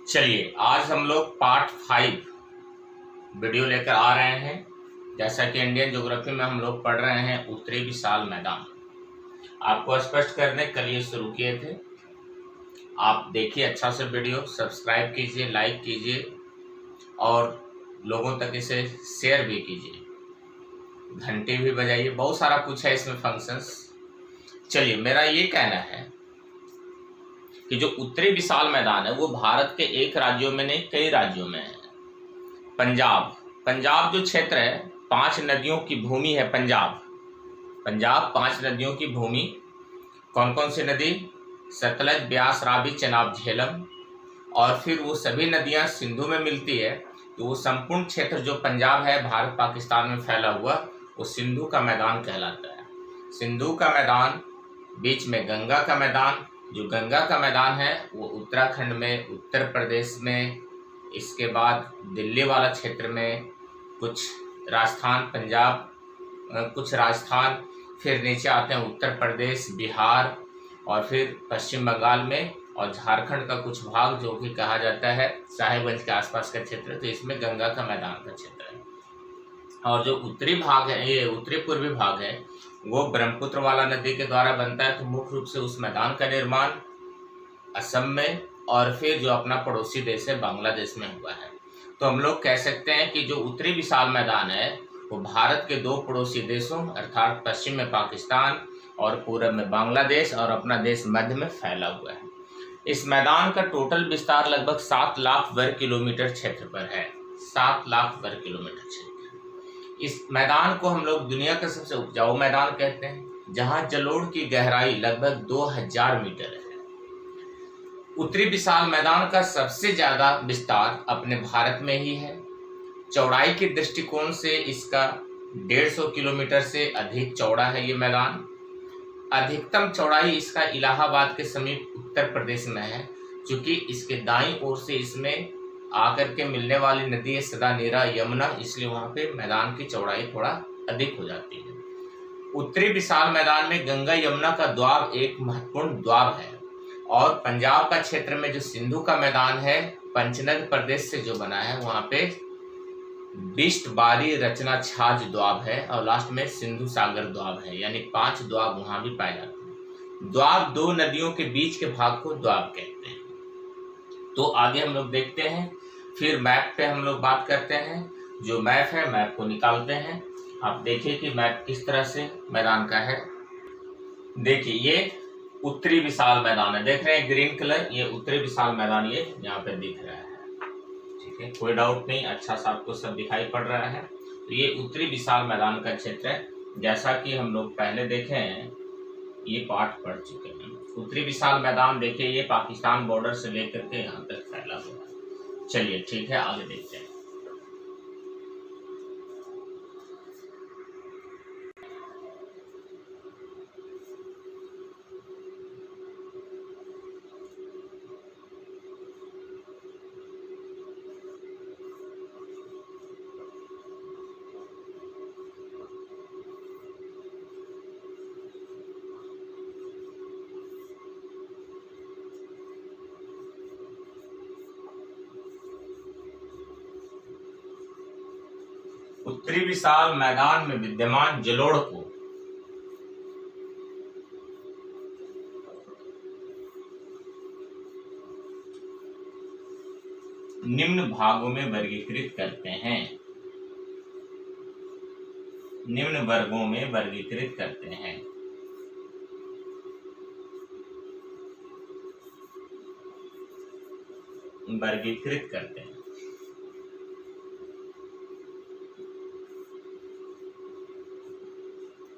चलिए आज हम लोग पार्ट 5 वीडियो लेकर आ रहे हैं। जैसा कि इंडियन ज्योग्राफी में हम लोग पढ़ रहे हैं उत्तरी विशाल मैदान। आपको स्पष्ट करने कल ये शुरू किए थे। आप देखिए अच्छा से वीडियो, सब्सक्राइब कीजिए, लाइक कीजिए और लोगों तक इसे शेयर भी कीजिए, घंटी भी बजाइए। बहुत सारा कुछ है इसमें फंक्शंस। चलिए, मेरा ये कहना है कि जो उत्तरी विशाल मैदान है वो भारत के एक राज्यों में नहीं, कई राज्यों में है। पंजाब जो क्षेत्र है, 5 नदियों की भूमि है। पंजाब 5 नदियों की भूमि। कौन कौन सी नदी? सतलज, ब्यास, रावी, चेनाब, झेलम। और फिर वो सभी नदियां सिंधु में मिलती है। तो वो संपूर्ण क्षेत्र जो पंजाब है, भारत पाकिस्तान में फैला हुआ, वो सिंधु का मैदान कहलाता है। सिंधु का मैदान, बीच में गंगा का मैदान। जो गंगा का मैदान है वो उत्तराखंड में, उत्तर प्रदेश में, इसके बाद दिल्ली वाला क्षेत्र में, कुछ राजस्थान, पंजाब, कुछ राजस्थान, फिर नीचे आते हैं उत्तर प्रदेश, बिहार और फिर पश्चिम बंगाल में, और झारखंड का कुछ भाग जो कि कहा जाता है साहेबगंज के आसपास का क्षेत्र। तो इसमें गंगा का मैदान का क्षेत्र है। और जो उत्तरी भाग है, ये उत्तरी पूर्वी भाग है, वो ब्रह्मपुत्र वाला नदी के द्वारा बनता है। तो मुख्य रूप से उस मैदान का निर्माण असम में और फिर जो अपना पड़ोसी देश है बांग्लादेश में हुआ है। तो हम लोग कह सकते हैं कि जो उत्तरी विशाल मैदान है वो भारत के 2 पड़ोसी देशों अर्थात पश्चिम में पाकिस्तान और पूरब में बांग्लादेश और अपना देश मध्य में फैला हुआ है। इस मैदान का टोटल विस्तार लगभग 7 लाख वर्ग किलोमीटर क्षेत्र पर है। 7 लाख वर्ग किलोमीटर क्षेत्र। इस मैदान को हम लोग दुनिया का सबसे उपजाऊ मैदान कहते हैं, जहां जलोढ़ की गहराई लगभग 2000 मीटर है। उत्तरी विशाल मैदान का सबसे ज्यादा विस्तार अपने भारत में ही है। चौड़ाई के दृष्टिकोण से इसका 150 किलोमीटर से अधिक चौड़ा है ये मैदान। अधिकतम चौड़ाई इसका इलाहाबाद के समीप उत्तर प्रदेश में है, क्योंकि इसके दाईं ओर से इसमें आकर के मिलने वाली नदी है सदा नीरा, यमुना, इसलिए वहां पे मैदान की चौड़ाई थोड़ा अधिक हो जाती है। उत्तरी विशाल मैदान में गंगा यमुना का द्वाब एक महत्वपूर्ण द्वाब है। और पंजाब का क्षेत्र में जो सिंधु का मैदान है, पंचनद प्रदेश से जो बना है, वहां पे बिष्ट, बारी, रचना, छाछ द्वाब है और लास्ट में सिंधु सागर द्वाब है। यानी 5 द्वाब वहां भी पाए जाते हैं। द्वाब 2 नदियों के बीच के भाग को द्वाब कहते हैं। तो आगे हम लोग देखते हैं, फिर मैप पे हम लोग बात करते हैं। जो मैप है, मैप को निकालते हैं। आप देखिए कि मैप किस तरह से मैदान का है। देखिए, ये उत्तरी विशाल मैदान है, देख रहे हैं ग्रीन कलर, ये उत्तरी विशाल मैदान ये यहाँ पे दिख रहा है। ठीक है, कोई डाउट नहीं, अच्छा सा आपको सब दिखाई पड़ रहा है। तो ये उत्तरी विशाल मैदान का क्षेत्र है। जैसा कि हम लोग पहले देखे हैं, ये पाठ पढ़ चुके हैं। उत्तरी विशाल मैदान देखिए, ये पाकिस्तान बॉर्डर से लेकर के यहाँ तक फैला हुआ है। चलिए ठीक है, आगे देखते हैं। उत्तरी विशाल मैदान में विद्यमान जलोढ़ को निम्न भागों में वर्गीकृत करते हैं। निम्न वर्गों में वर्गीकृत करते हैं। वर्गीकृत करते हैं।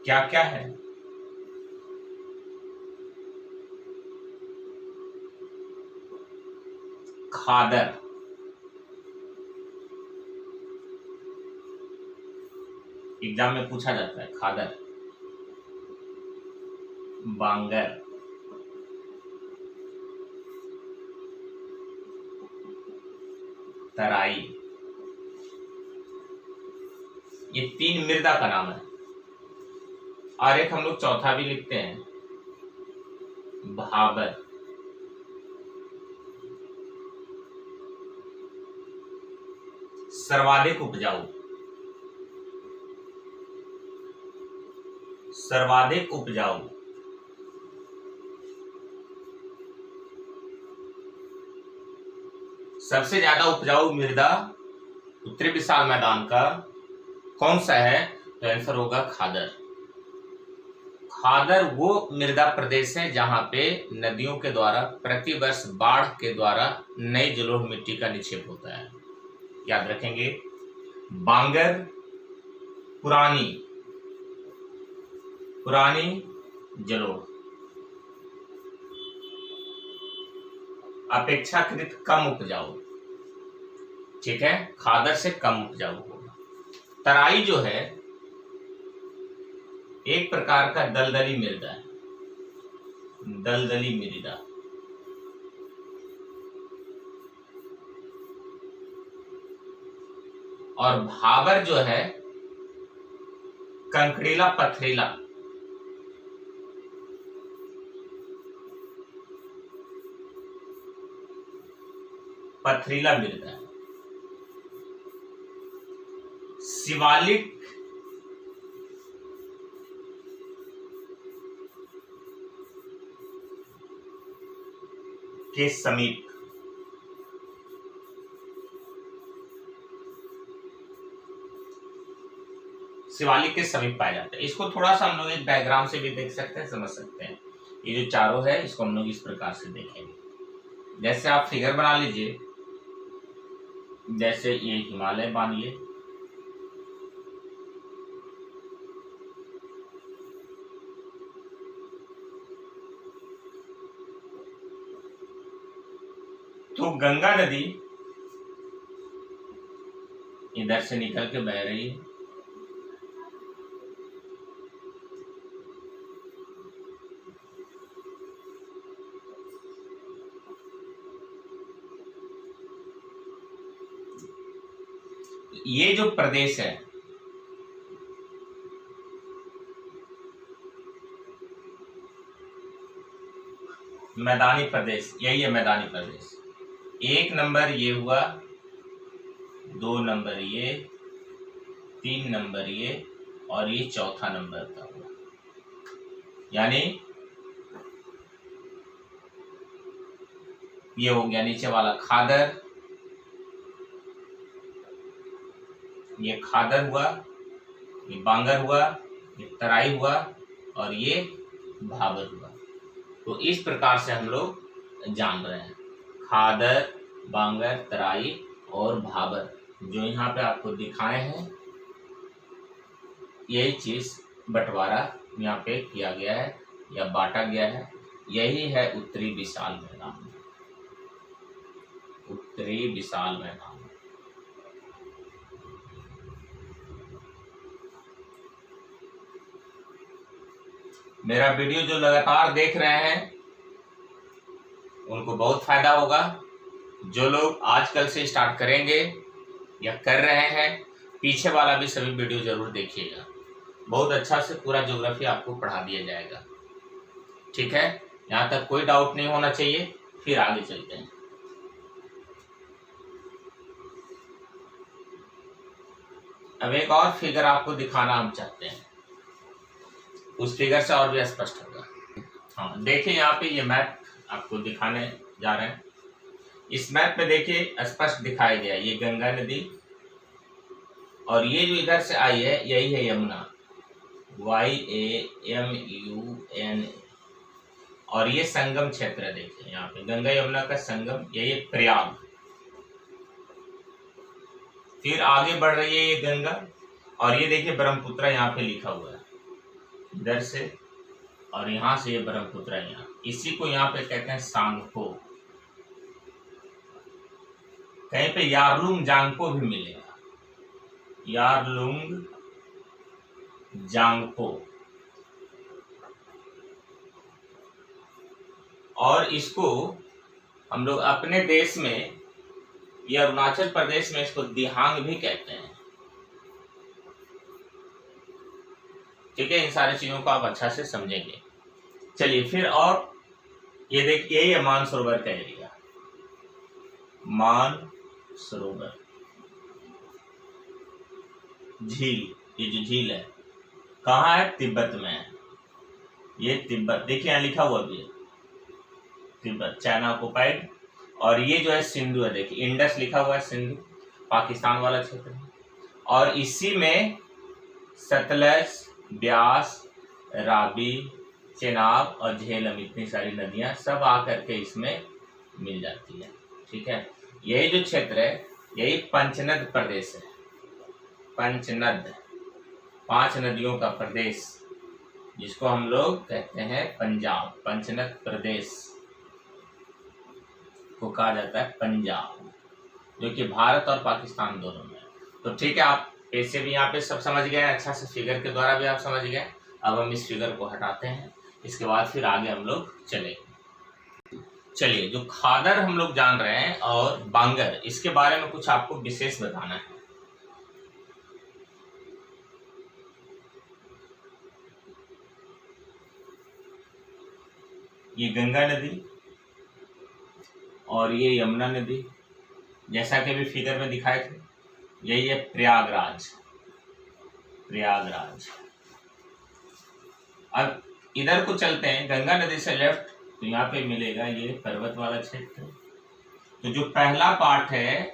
क्या क्या है? खादर, एग्जाम में पूछा जाता है खादर। बांगर, तराई, ये 3 मृदा का नाम है। और एक हम लोग चौथा भी लिखते हैं, भाबर। सर्वाधिक उपजाऊ, सर्वाधिक उपजाऊ, सबसे ज्यादा उपजाऊ मृदा उत्तरी विशाल मैदान का कौन सा है? तो आंसर होगा खादर। खादर वो मृदा प्रदेश है जहां पे नदियों के द्वारा प्रतिवर्ष बाढ़ के द्वारा नई जलोढ़ मिट्टी का निक्षेप होता है। याद रखेंगे, बांगर पुरानी, पुरानी जलोढ़ अपेक्षाकृत कम उपजाऊ, ठीक है, खादर से कम उपजाऊ होगा। तराई जो है एक प्रकार का दलदली मृदा है, दलदली मृदा। और भाबर जो है कंकड़ीला पथरीला, पथरीला मृदा है। शिवालिक के समीप, शिवालिक के समीप पाए जाते हैं। इसको थोड़ा सा हम लोग एक डायग्राम से भी देख सकते हैं, समझ सकते हैं। ये जो चारों है इसको हम लोग इस प्रकार से देखेंगे। जैसे आप फिगर बना लीजिए, जैसे ये हिमालय मानिए, तो गंगा नदी इधर से निकल के बह रही है, ये जो प्रदेश है मैदानी प्रदेश, यही है मैदानी प्रदेश। एक नंबर ये हुआ, 2 नंबर ये, 3 नंबर ये, और ये चौथा नंबर का हुआ। यानी ये हो गया नीचे वाला खादर, ये खादर हुआ, ये बांगर हुआ, ये तराई हुआ, और ये भाबर हुआ। तो इस प्रकार से हम लोग जान रहे हैं खादर, बांगर, तराई और भाबर, जो यहाँ पे आपको दिखाए हैं, यही चीज बंटवारा यहाँ पे किया गया है या बांटा गया है। यही है उत्तरी विशाल मैदान, उत्तरी विशाल मैदान। मेरा वीडियो जो लगातार देख रहे हैं उनको बहुत फायदा होगा। जो लोग आजकल से स्टार्ट करेंगे या कर रहे हैं, पीछे वाला भी सभी वीडियो जरूर देखिएगा। बहुत अच्छा से पूरा ज्योग्राफी आपको पढ़ा दिया जाएगा, ठीक है। यहाँ तक कोई डाउट नहीं होना चाहिए। फिर आगे चलते हैं। अब एक और फिगर आपको दिखाना हम चाहते हैं, उस फिगर से और भी स्पष्ट होगा। हाँ देखिए, यहाँ पे ये मैप आपको दिखाने जा रहे हैं। इस मैप में देखिए स्पष्ट दिखाया गया है, ये गंगा नदी, और ये जो इधर से आई है यही है यमुना, YAMUNA, और ये संगम क्षेत्र है। देखिए यहाँ पे गंगा यमुना का संगम, यही प्रयाग। फिर आगे बढ़ रही है ये गंगा, और ये देखिए ब्रह्मपुत्र यहाँ पे लिखा हुआ है इधर से, और यहाँ से ये ब्रह्मपुत्र है यहाँ। इसी को यहाँ पे कहते हैं सांगपो। कहीं पे यारलुंग जांगपो भी मिलेगा, यारलुंग जांगपो। और इसको हम लोग अपने देश में या अरुणाचल प्रदेश में इसको दिहांग भी कहते हैं, ठीक है। इन सारी चीजों को आप अच्छा से समझेंगे। चलिए फिर, और ये देखिए यही है मानसरोवर का एरिया, मानसरोवर। झील, ये जो झील है कहाँ है? तिब्बत में है। ये तिब्बत, देखिए यहाँ लिखा हुआ भी है तिब्बत, चाइना ऑक्युपाइड। और ये जो है सिंधु है, देखिए इंडस लिखा हुआ है, सिंधु पाकिस्तान वाला क्षेत्र है। और इसी में सतलज, ब्यास, रावी, चेनाब और झेलम, इतनी सारी नदियां सब आकर के इसमें मिल जाती है। ठीक है, यही जो क्षेत्र है यही पंचनद प्रदेश है। पंचनद, 5 नदियों का प्रदेश, जिसको हम लोग कहते हैं पंजाब। पंचनद प्रदेश को कहा जाता है पंजाब, जो कि भारत और पाकिस्तान दोनों में है। तो ठीक है, आप ऐसे भी यहाँ पे सब समझ गए, अच्छा से फिगर के द्वारा भी आप समझ गए। अब हम इस फिगर को हटाते हैं, इसके बाद फिर आगे हम लोग चलिए जो खादर हम लोग जान रहे हैं और बांगर, इसके बारे में कुछ आपको विशेष बताना है। ये गंगा नदी और ये यमुना नदी, जैसा कि अभी फिगर में दिखाए थे, यही है प्रयागराज। प्रयागराज। अब इधर को चलते हैं, गंगा नदी से लेफ्ट, तो यहाँ पे मिलेगा ये पर्वत वाला क्षेत्र। तो जो पहला पार्ट है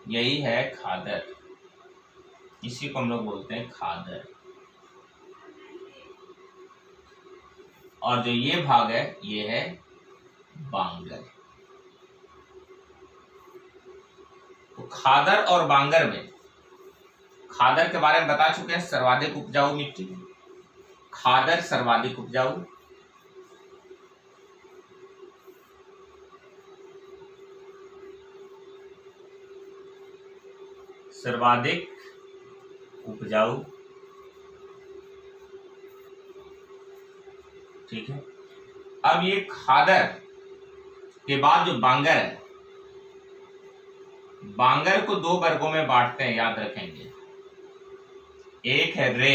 यही है खादर, इसी को हम लोग बोलते हैं खादर। और जो ये भाग है ये है बांगर। तो खादर और बांगर में, खादर के बारे में बता चुके हैं, सर्वाधिक उपजाऊ मिट्टी। खादर सर्वाधिक उपजाऊ, सर्वाधिक उपजाऊ। ठीक है, अब ये खादर के बाद जो बांगर है, बांगर को 2 वर्गों में बांटते हैं, याद रखेंगे। एक है रे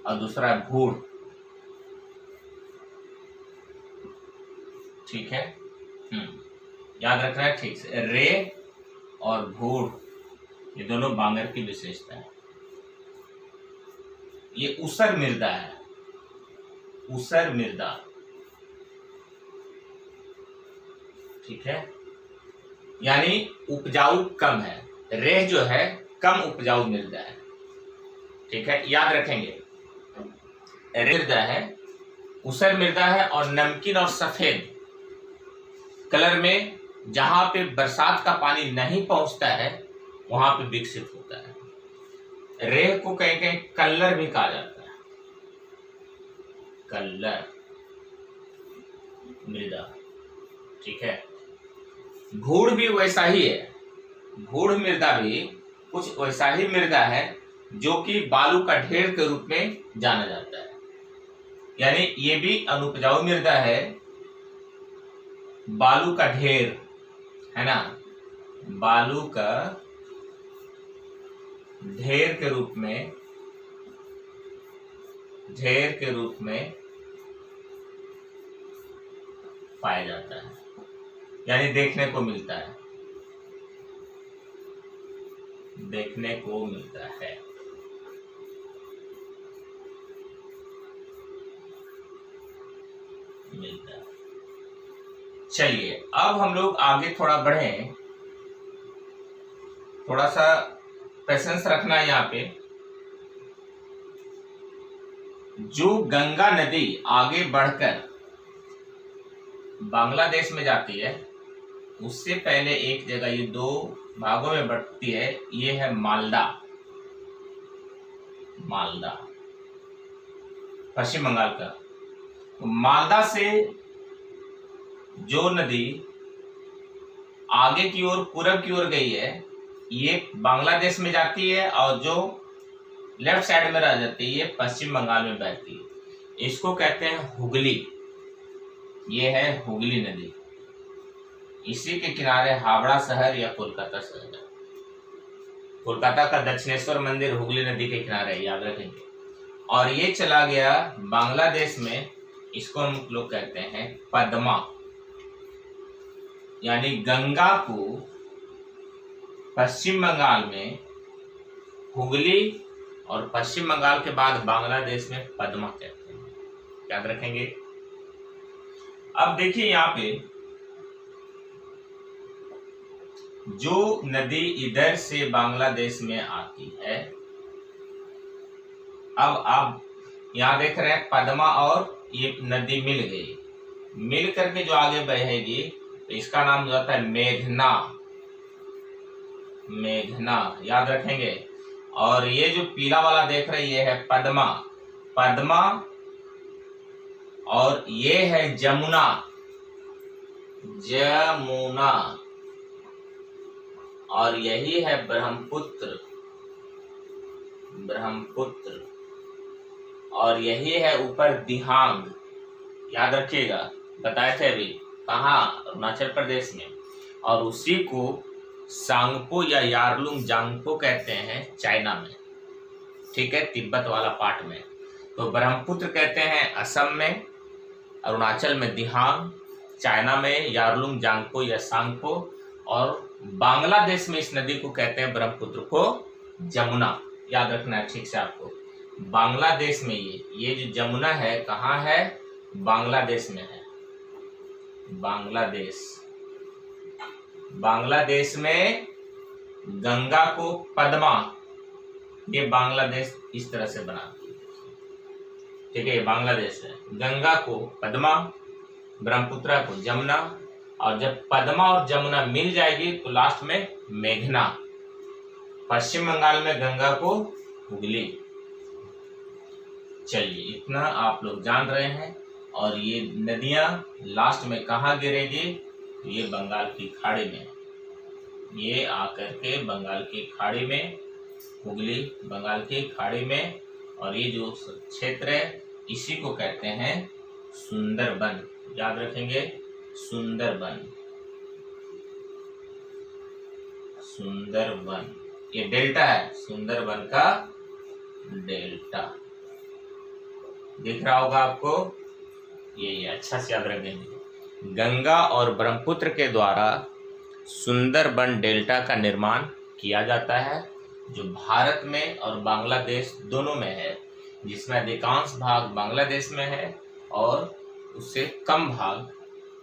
और दूसरा है भूड़। ठीक है, याद रखना है ठीक से, रे और भूड़, ये दोनों बांगर की विशेषता है। ये ऊसर मृदा है, ऊसर मृदा। ठीक है, यानी उपजाऊ कम है। रेह जो है कम उपजाऊ मृदा है। ठीक है, याद रखेंगे, मृदा है, ऊसर मृदा है और नमकीन और सफेद कलर में, जहां पे बरसात का पानी नहीं पहुंचता है वहां पे विकसित होता है। रेह को कहीं कहीं कल्लर भी कहा जाता है, कल्लर मृदा। ठीक है, भूड़ भी वैसा ही है, भूड़ मृदा भी कुछ वैसा ही मृदा है, जो कि बालू का ढेर के रूप में जाना जाता है। यानी ये भी अनुपजाऊ मृदा है, बालू का ढेर है ना, बालू का ढेर के रूप में, ढेर के रूप में पाया जाता है, यानी देखने को मिलता है, देखने को मिलता है। मिलता है। चलिए अब हम लोग आगे थोड़ा बढ़े, थोड़ा सा पेशेंस रखना है यहाँ पे। जो गंगा नदी आगे बढ़कर बांग्लादेश में जाती है, उससे पहले एक जगह ये 2 भागों में बढ़ती है, ये है मालदा। मालदा पश्चिम बंगाल का। तो मालदा से जो नदी आगे की ओर पूरब की ओर गई है, ये बांग्लादेश में जाती है, और जो लेफ्ट साइड में रह जाती है ये पश्चिम बंगाल में बहती है। इसको कहते हैं हुगली। ये है हुगली नदी। इसी के किनारे हावड़ा शहर या कोलकाता शहर है। कोलकाता का दक्षिणेश्वर मंदिर हुगली नदी के किनारे है, याद रखेंगे। और ये चला गया बांग्लादेश में, इसको हम लोग कहते हैं पद्मा। यानी गंगा को पश्चिम बंगाल में हुगली और पश्चिम बंगाल के बाद बांग्लादेश में पद्मा कहते हैं। याद रखेंगे। अब देखिए यहाँ पे जो नदी इधर से बांग्लादेश में आती है, अब आप यहाँ देख रहे हैं पद्मा और ये नदी मिल गई, मिल करके जो आगे बहेगी तो इसका नाम हो जाता है मेघना। मेघना याद रखेंगे। और ये जो पीला वाला देख रहे हैं ये है पद्मा। पद्मा और ये है जमुना। जमुना और यही है ब्रह्मपुत्र। ब्रह्मपुत्र और यही है ऊपर दिहांग। याद रखिएगा, बताए थे अभी कहाँ, अरुणाचल प्रदेश में। और उसी को सांगपो या यारलुंग जांगपो कहते हैं चाइना में, ठीक है, तिब्बत वाला पार्ट में। तो ब्रह्मपुत्र कहते हैं असम में, अरुणाचल में दिहांग, चाइना में यारलुंग जांगपो या सांगपो, और बांग्लादेश में इस नदी को कहते हैं ब्रह्मपुत्र को जमुना। याद रखना है ठीक से आपको। बांग्लादेश में ये जो जमुना है कहाँ है, बांग्लादेश में है। बांग्लादेश, बांग्लादेश में गंगा को पद्मा, ये बांग्लादेश इस तरह से बनाती है, ठीक है, ये बांग्लादेश है। गंगा को पद्मा, ब्रह्मपुत्र को जमुना, और जब पद्मा और जमुना मिल जाएगी तो लास्ट में मेघना। पश्चिम बंगाल में गंगा को हुगली। चलिए इतना आप लोग जान रहे हैं। और ये नदियां लास्ट में कहाँ गिरेगी, ये बंगाल की खाड़ी में। ये आकर के बंगाल की खाड़ी में, हुगली बंगाल की खाड़ी में। और ये जो क्षेत्र है इसी को कहते हैं सुंदरबन। याद रखेंगे, सुंदरबन। सुंदरबन ये डेल्टा है, सुंदरबन का डेल्टा दिख रहा होगा आपको। ये अच्छा से याद रखेंगे। गंगा और ब्रह्मपुत्र के द्वारा सुंदरबन डेल्टा का निर्माण किया जाता है, जो भारत में और बांग्लादेश दोनों में है, जिसमें अधिकांश भाग बांग्लादेश में है और उससे कम भाग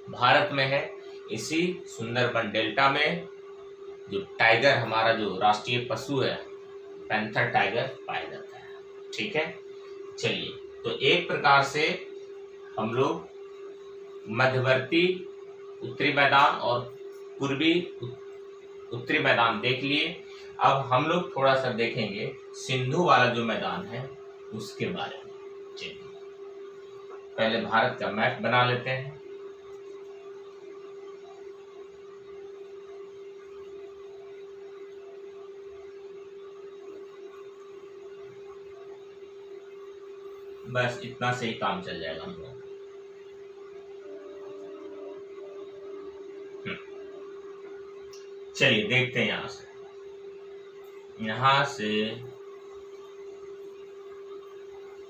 भारत में है। इसी सुंदरबन डेल्टा में जो टाइगर, हमारा जो राष्ट्रीय पशु है, पैंथर टाइगर पाया जाता है, ठीक है। चलिए, तो एक प्रकार से हम लोग मध्यवर्ती उत्तरी मैदान और पूर्वी उत्तरी मैदान देख लिए। अब हम लोग थोड़ा सा देखेंगे सिंधु वाला जो मैदान है उसके बारे में। चलिए पहले भारत का मैप बना लेते हैं। बस इतना से ही काम चल जाएगा हम लोग। चलिए देखते हैं यहां से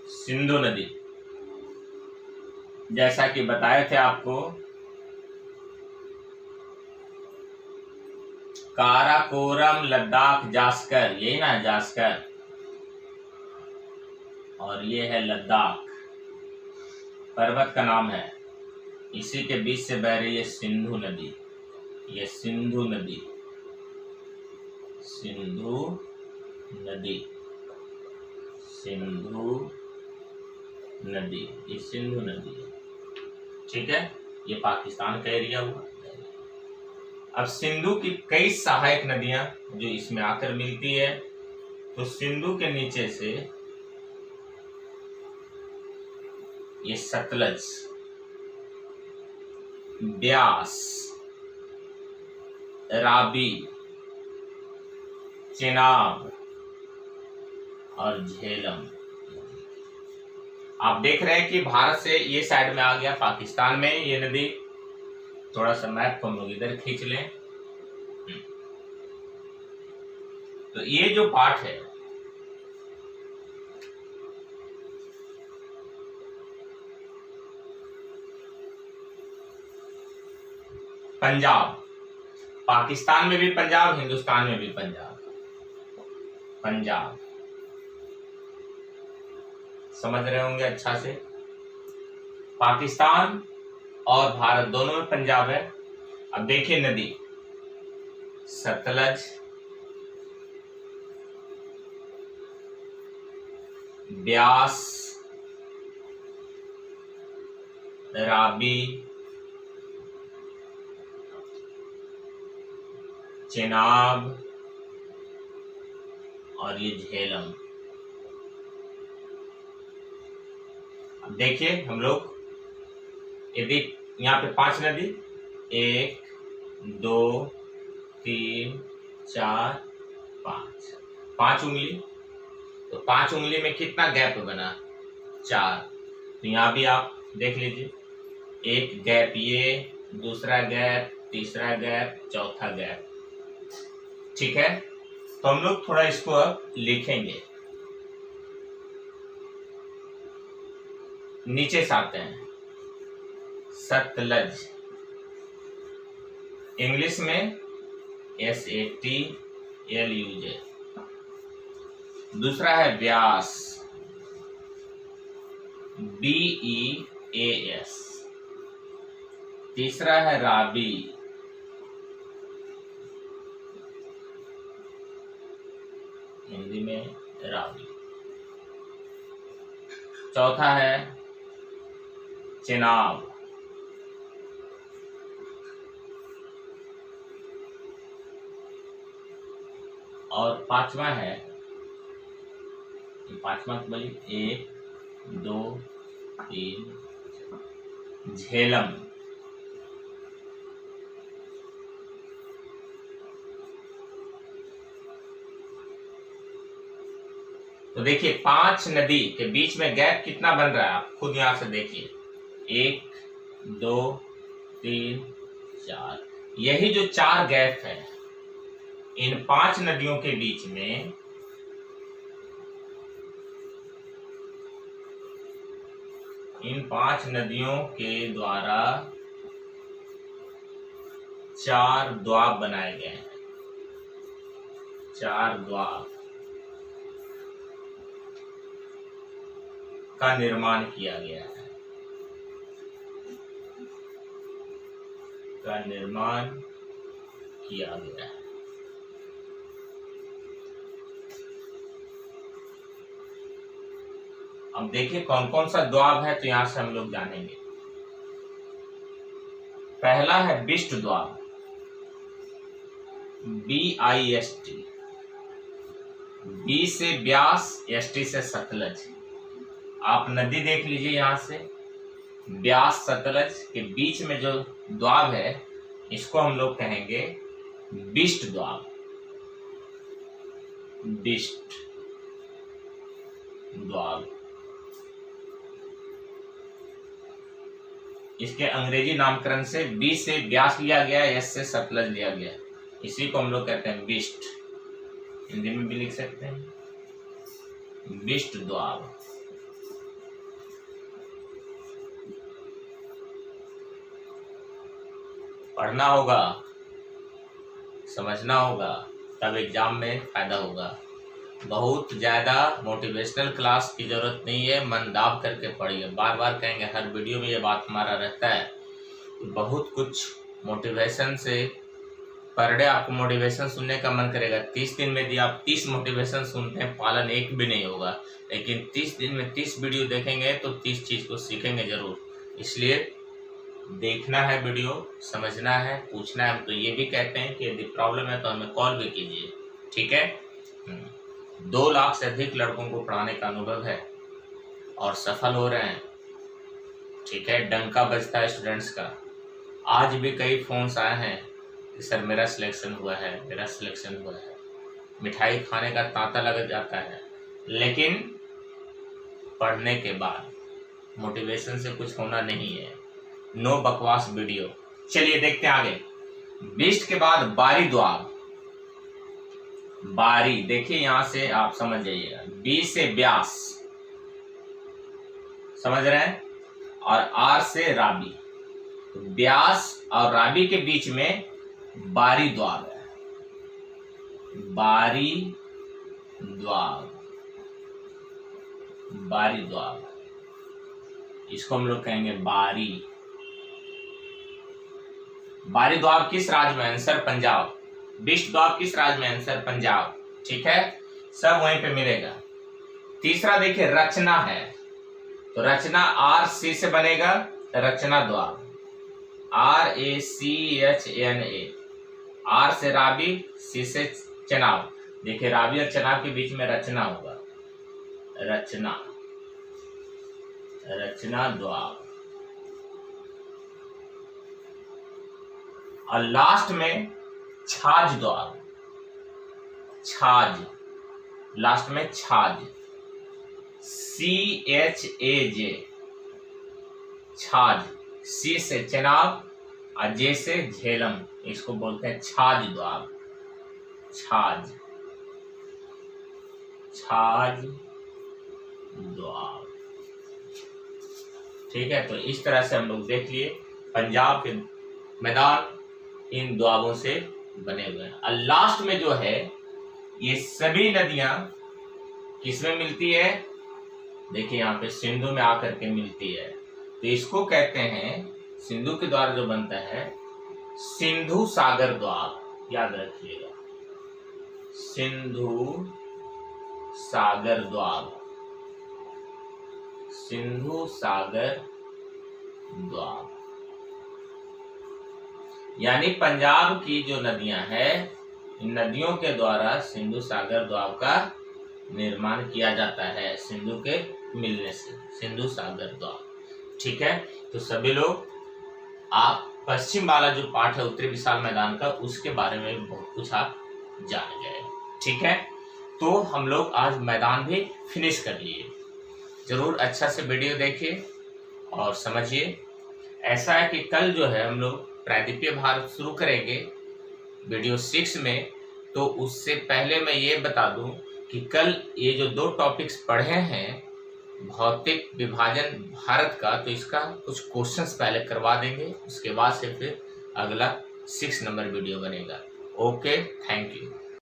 सिंधु नदी, जैसा कि बताए थे आपको, काराकोरम लद्दाख जास्कर, यही ना जास्कर, और ये है लद्दाख, पर्वत का नाम है। इसी के बीच से बह रही है सिंधु नदी। ये सिंधु नदी, सिंधु नदी, सिंधु नदी, ये सिंधु नदी है, ठीक है। ये पाकिस्तान का एरिया हुआ। अब सिंधु की कई सहायक नदियां जो इसमें आकर मिलती है, तो सिंधु के नीचे से ये सतलज, ब्यास, राबी, चेनाब और झेलम। आप देख रहे हैं कि भारत से ये साइड में आ गया, पाकिस्तान में ये नदी। थोड़ा सा मैप को हम लोग इधर खींच लें, तो ये जो पार्ट है पंजाब, पाकिस्तान में भी पंजाब, हिंदुस्तान में भी पंजाब। पंजाब समझ रहे होंगे अच्छा से। पाकिस्तान और भारत दोनों में पंजाब है। अब देखिए नदी, सतलज, ब्यास, राबी, चेनाब और ये झेलम। अब देखिए हम लोग, यदि यहाँ पे 5 नदी, 1 2 3 4 5, 5 उंगली, तो 5 उंगली में कितना गैप बना? 4। तो यहाँ भी आप देख लीजिए, एक गैप ये, दूसरा गैप, तीसरा गैप, चौथा गैप। ठीक है, तो हम लोग थोड़ा इसको अब लिखेंगे। नीचे से आते हैं, सतलज, इंग्लिश में SATLUJ। दूसरा है ब्यास, BEAS। तीसरा है राबी, हिंदी में राबी। चौथा है चेनाब। और पांचवा है, पांचवा बोलिए, 1 2 3, झेलम। तो देखिए 5 नदी के बीच में गैप कितना बन रहा है, आप खुद यहां से देखिए, 1 2 3 4। यही जो 4 गैप है इन 5 नदियों के बीच में, इन 5 नदियों के द्वारा 4 द्वाब बनाए गए हैं। 4 द्वाब का निर्माण किया गया है, का निर्माण किया गया है। अब देखिए कौन कौन सा द्वाब है, तो यहां से हम लोग जानेंगे। पहला है बिष्ट द्वाब, BIST, B से ब्यास, ST से सतलज। आप नदी देख लीजिए, यहां से ब्यास सतलज के बीच में जो द्वाब है इसको हम लोग कहेंगे बिष्ट द्वाब, बिष्ट द्वाब। इसके अंग्रेजी नामकरण से B से ब्यास लिया गया, S से सतलज लिया गया, इसी को हम लोग कहते हैं बिष्ट। हिंदी में भी लिख सकते हैं बिष्ट द्वाब। पढ़ना होगा, समझना होगा, तब एग्जाम में फायदा होगा। बहुत ज़्यादा मोटिवेशनल क्लास की ज़रूरत नहीं है, मन दाब करके पढ़िए। बार बार कहेंगे, हर वीडियो में ये बात हमारा रहता है। बहुत कुछ मोटिवेशन से, पर डे आपको मोटिवेशन सुनने का मन करेगा। 30 दिन में यदि आप 30 मोटिवेशन सुनते हैं, पालन एक भी नहीं होगा। लेकिन 30 दिन में 30 वीडियो देखेंगे तो 30 चीज़ को सीखेंगे जरूर। इसलिए देखना है वीडियो, समझना है, पूछना है। हम तो ये भी कहते हैं कि यदि प्रॉब्लम है तो हमें कॉल भी कीजिए। ठीक है, 2 लाख से अधिक लड़कों को पढ़ाने का अनुभव है और सफल हो रहे हैं। ठीक है, डंका बजता है स्टूडेंट्स का। आज भी कई फोन्स आए हैं कि सर मेरा सिलेक्शन हुआ है, मेरा सिलेक्शन हुआ है। मिठाई खाने का तांता लग जाता है, लेकिन पढ़ने के बाद मोटिवेशन से कुछ होना नहीं है। नो बकवास वीडियो। चलिए देखते हैं आगे। बिष्ट के बाद बारी द्वाब। बारी देखिए, यहां से आप समझ जाइएगा, B से ब्यास, समझ रहे हैं, और R से राबी। ब्यास और राबी के बीच में बारी द्वाब है, बारी द्वाब, बारी द्वाब, इसको हम लोग कहेंगे बारी। बारी द्वाब किस राज्य में? आंसर पंजाब। बिष्ट द्वाब किस राज्य में? आंसर पंजाब। ठीक है, सब वहीं पे मिलेगा। तीसरा देखिए रचना है, तो रचना आर सी से बनेगा, रचना द्वाब, RACHNA, आर से राबी, सी से चनाब। देखिए राबी और चनाब के बीच में रचना होगा, रचना, रचना द्वाब। और लास्ट में छाछ द्वाब, छाछ, लास्ट में छाछ, CHAJ, छाछ, सी से चनाब और जे से झेलम, इसको बोलते हैं छाछ द्वाब, छाछ, छाछ द्वाब। ठीक है, तो इस तरह से हम लोग देख लिए पंजाब के मैदान इन द्वाबों से बने हुए हैं। और लास्ट में जो है ये सभी नदियां किसमें मिलती है? देखिए यहाँ पे सिंधु में आकर के मिलती है, तो इसको कहते हैं, सिंधु के द्वारा जो बनता है सिंधु सागर द्वाब, याद रखिएगा, सिंधु सागर द्वाब, सिंधु सागर द्वाब। यानी पंजाब की जो नदियां हैं, इन नदियों के द्वारा सिंधु सागर द्वाब का निर्माण किया जाता है, सिंधु के मिलने से, सिंधु सागर द्वाब। ठीक है, तो सभी लोग आप पश्चिम वाला जो पार्ट है उत्तरी विशाल मैदान का, उसके बारे में बहुत कुछ आप जान गए। ठीक है, तो हम लोग आज मैदान भी फिनिश कर लिए। जरूर अच्छा से वीडियो देखिए और समझिए। ऐसा है कि कल जो है हम लोग प्रायद्वीपीय भारत शुरू करेंगे वीडियो 6 में, तो उससे पहले मैं ये बता दूं कि कल ये जो 2 टॉपिक्स पढ़े हैं भौतिक विभाजन भारत का, तो इसका कुछ क्वेश्चंस पहले करवा देंगे, उसके बाद से फिर अगला 6 नंबर वीडियो बनेगा। Okay, thank you.